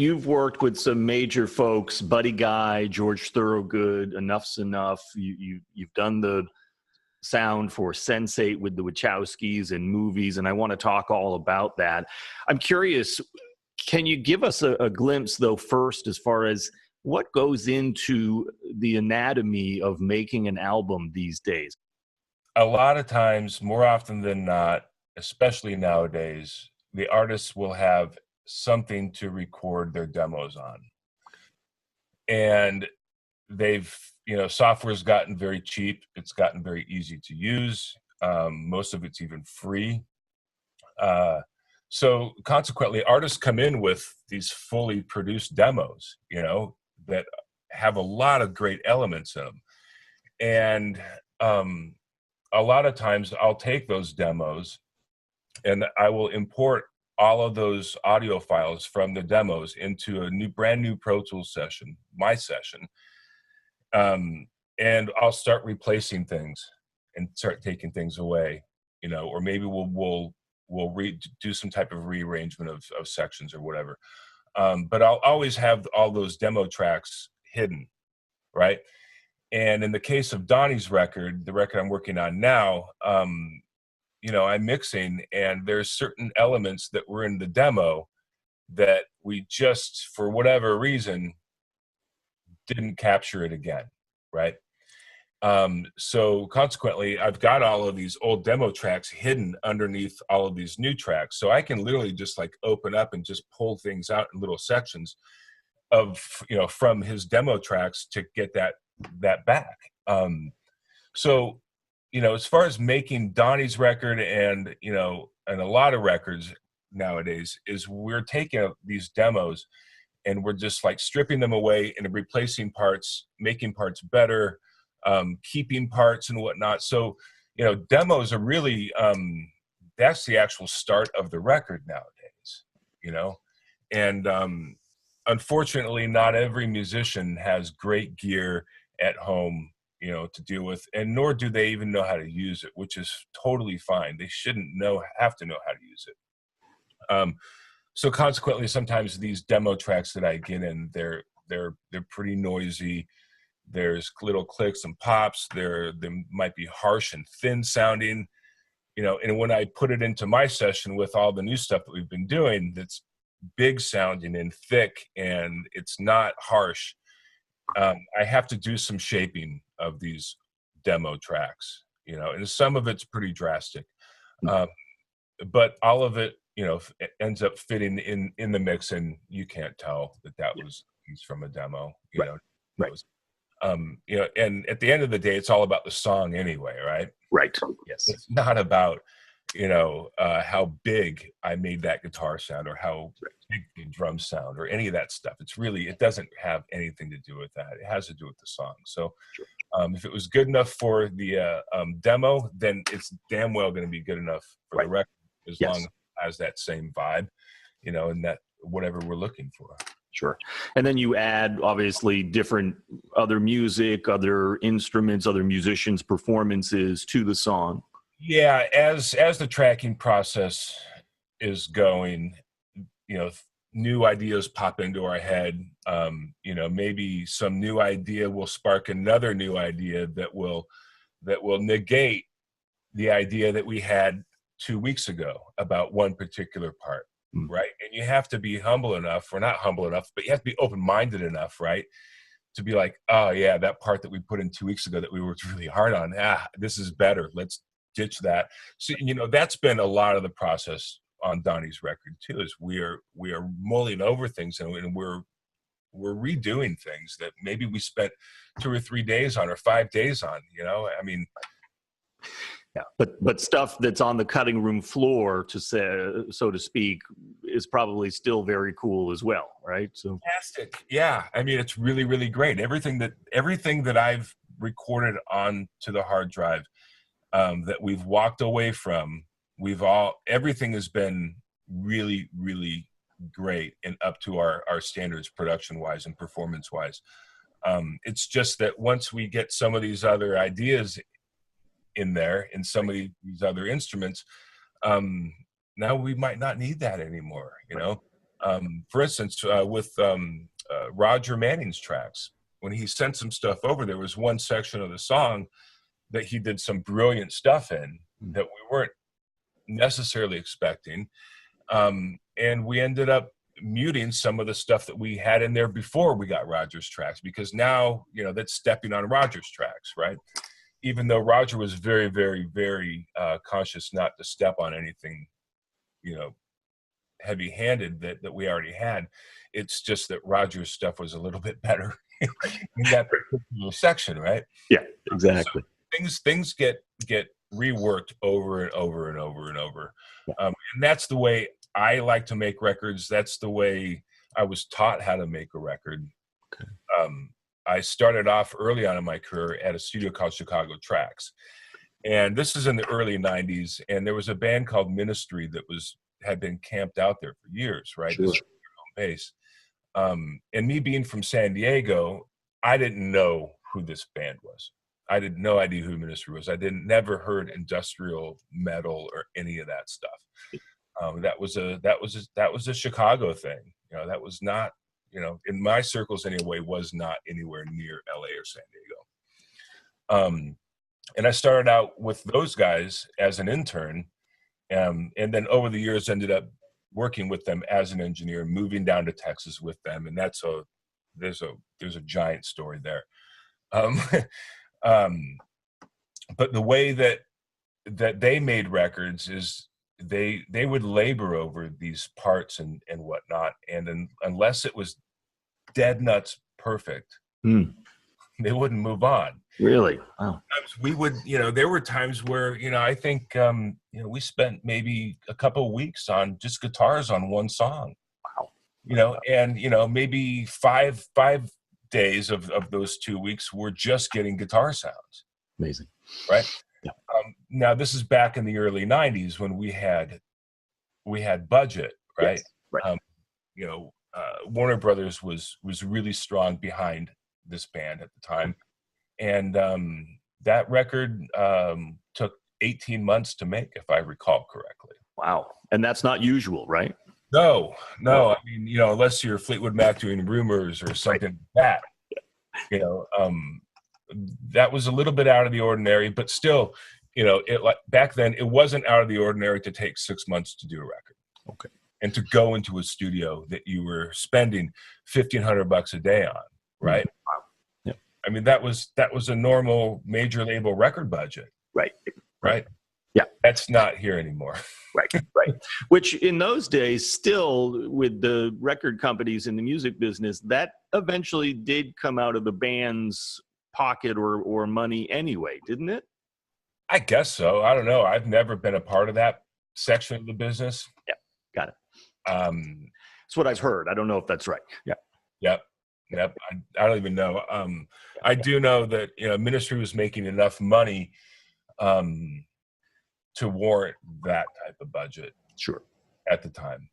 you've worked with some major folks, Buddy Guy, George Thorogood, Enough's Enough. You've done the sound for Sense8 with the Wachowskis and movies, and I want to talk all about that. I'm curious, can you give us a glimpse, though, first, as far as what goes into the anatomy of making an album these days? A lot of times, more often than not, especially nowadays, the artists will have something to record their demos on. And software's gotten very cheap. It's gotten very easy to use. Most of it's even free. So consequently, artists come in with these fully produced demos, that have a lot of great elements in them. And a lot of times I'll take those demos and I will import all of those audio files from the demos into a brand new Pro Tools session, my session. And I'll start replacing things and start taking things away, or maybe we'll do some type of rearrangement of sections or whatever. But I'll always have all those demo tracks hidden, right? And in the case of Donnie's record, the record I'm working on now, I'm mixing, and there's certain elements that were in the demo that we just, for whatever reason, didn't capture it again, right? So consequently, I've got all of these old demo tracks hidden underneath all of these new tracks. So I can literally just like open up and just pull things out in little sections of, from his demo tracks to get that back. So, as far as making Donnie's record and a lot of records nowadays, is we're taking these demos and we're just like stripping them away and replacing parts, making parts better, keeping parts and whatnot. So, demos are really, that's the actual start of the record nowadays, and unfortunately, not every musician has great gear at home, to deal with, and nor do they even know how to use it, which is totally fine. They shouldn't have to know how to use it. So consequently, sometimes these demo tracks that I get in, they're pretty noisy. There's little clicks and pops. They might be harsh and thin sounding, and when I put it into my session with all the new stuff that we've been doing, that's big sounding and thick, and it's not harsh. I have to do some shaping of these demo tracks, and some of it's pretty drastic. But all of it, ends up fitting in the mix, and you can't tell that was from a demo, Right. And at the end of the day, it's all about the song anyway, right? Right. Yes. It's not about, how big I made that guitar sound or how big the drums sound or any of that stuff. It doesn't have anything to do with that. It has to do with the song. So if it was good enough for the demo, then it's damn well going to be good enough for the record, as long as it has that same vibe, and that whatever we're looking for. Sure. And then you add, obviously, different other music, other instruments, other musicians' performances to the song. Yeah, as the tracking process is going, new ideas pop into our head. Maybe some new idea will spark another new idea that will negate the idea that we had 2 weeks ago about one particular part, right? And you have to be humble enough, or not humble enough, but you have to be open-minded enough, right, to be like, oh yeah, that part that we put in 2 weeks ago that we worked really hard on, this is better. Let's ditch that. So, that's been a lot of the process on Donnie's record too, is we are mulling over things, and we're redoing things that maybe we spent 2 or 3 days on or 5 days on, Yeah, but stuff that's on the cutting room floor, to say, so to speak, is probably still very cool as well, right? So fantastic. Yeah, it's really, really great. Everything that I've recorded onto the hard drive, that we've walked away from, everything has been really, really great and up to our standards, production wise and performance wise. It's just that once we get some of these other ideas in there and some of these other instruments, now we might not need that anymore, For instance, with Roger Manning's tracks, when he sent some stuff over, there was one section of the song that he did some brilliant stuff in that we weren't necessarily expecting. And we ended up muting some of the stuff that we had in there before we got Roger's tracks, because now, that's stepping on Roger's tracks, right? Even though Roger was very, very, very conscious not to step on anything, heavy-handed that we already had. It's just that Roger's stuff was a little bit better in that particular section, right? Yeah, exactly. So things get reworked over and over and over and over. Yeah. And that's the way I like to make records. That's the way I was taught how to make a record. Okay. I started off early on in my career at a studio called Chicago Tracks. And this is in the early 90s. And there was a band called Ministry that had been camped out there for years, right? Sure. This was their home base. And me being from San Diego, I didn't know who this band was. I had no idea who Ministry was. I never heard industrial metal or any of that stuff. That was a Chicago thing. That was not, in my circles anyway, was not anywhere near LA or San Diego. And I started out with those guys as an intern, and then over the years ended up working with them as an engineer, moving down to Texas with them, and there's a giant story there. But the way that they made records is they would labor over these parts and whatnot, and unless it was dead nuts perfect, they wouldn't move on. Really? Wow. We would, there were times where, I think, we spent maybe a couple of weeks on just guitars on one song. Wow. And, maybe five days of those 2 weeks were just getting guitar sounds. Amazing. Right? Yeah. Now, this is back in the early 90s when we had budget, right? Yes. Right. Warner Brothers was really strong behind this band at the time. And that record took 18 months to make, if I recall correctly. Wow. And that's not usual, right? No. I mean, unless you're Fleetwood Mac doing Rumors or something like that, that was a little bit out of the ordinary, but still, back then it wasn't out of the ordinary to take 6 months to do a record. Okay. And to go into a studio that you were spending $1,500 a day on, right? Wow. Yeah. I mean, that was a normal major label record budget. Right. Yeah. That's not here anymore. Right. Which in those days, still with the record companies in the music business, that eventually did come out of the band's pocket or money anyway, didn't it? I guess so. I don't know. I've never been a part of that section of the business. Yeah. Got it. That's what I've heard. I don't know if that's right. Yeah. Yep. I don't even know. I do know that, Ministry was making enough money to warrant that type of budget. Sure. At the time.